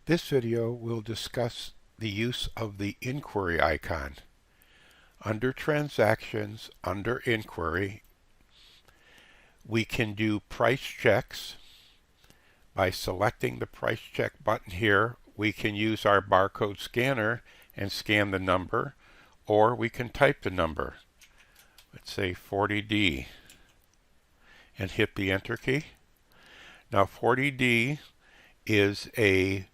This video will discuss the use of the inquiry icon. Under Transactions, under Inquiry, we can do price checks. By selecting the price check button here, we can use our barcode scanner and scan the number, or we can type the number. Let's say 40D and hit the enter key. Now 40D is a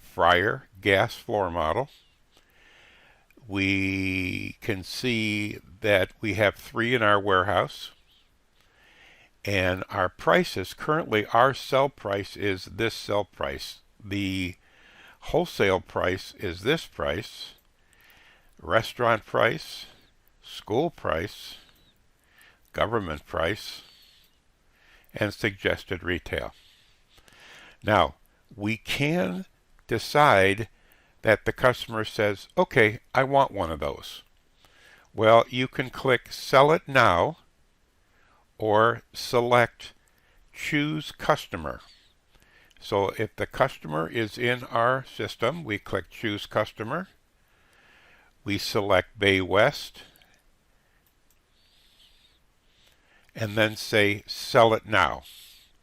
Fryer gas floor model. We can see that we have 3 in our warehouse, and our prices currently, our sell price is this sell price. The wholesale price is this price, restaurant price, school price, government price, and suggested retail. Now, we can decide that the customer says, okay, I want one of those. Well, you can click Sell It Now or select Choose Customer. So if the customer is in our system, we click Choose Customer. We select Bay West and then say Sell It Now,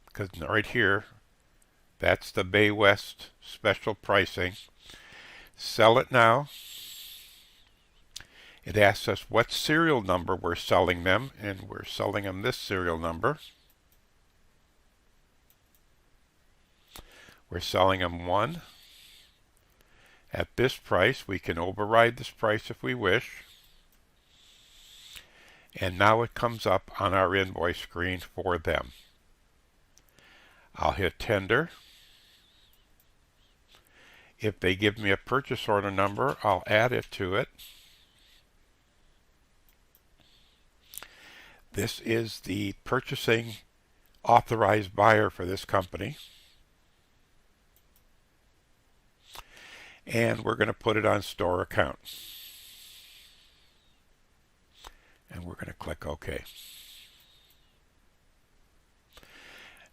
because right here, that's the Bay West special pricing. Sell it now. It asks us what serial number we're selling them, and we're selling them this serial number. We're selling them 1. At this price, we can override this price if we wish. And now it comes up on our invoice screen for them. I'll hit Tender. If they give me a purchase order number, I'll add it to it. This is the purchasing authorized buyer for this company. And we're going to put it on store account. And we're going to click OK.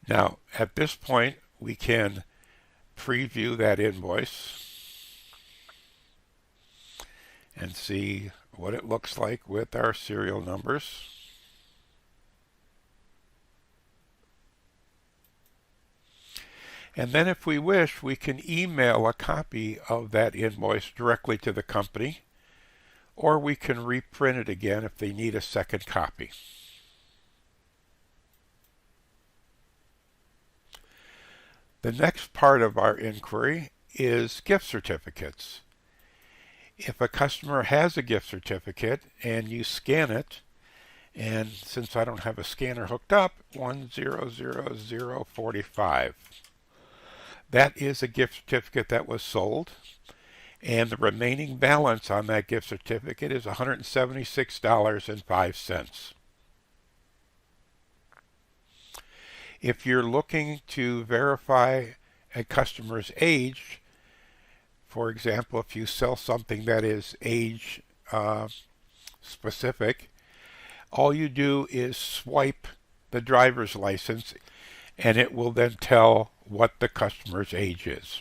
Now, at this point, we can preview that invoice and see what it looks like with our serial numbers. And then if we wish, we can email a copy of that invoice directly to the company, or we can reprint it again if they need a second copy. The next part of our inquiry is gift certificates. If a customer has a gift certificate and you scan it, and since I don't have a scanner hooked up, 100045. That is a gift certificate that was sold, and the remaining balance on that gift certificate is $176.05. If you're looking to verify a customer's age, for example, if you sell something that is age specific, all you do is swipe the driver's license and it will then tell what the customer's age is.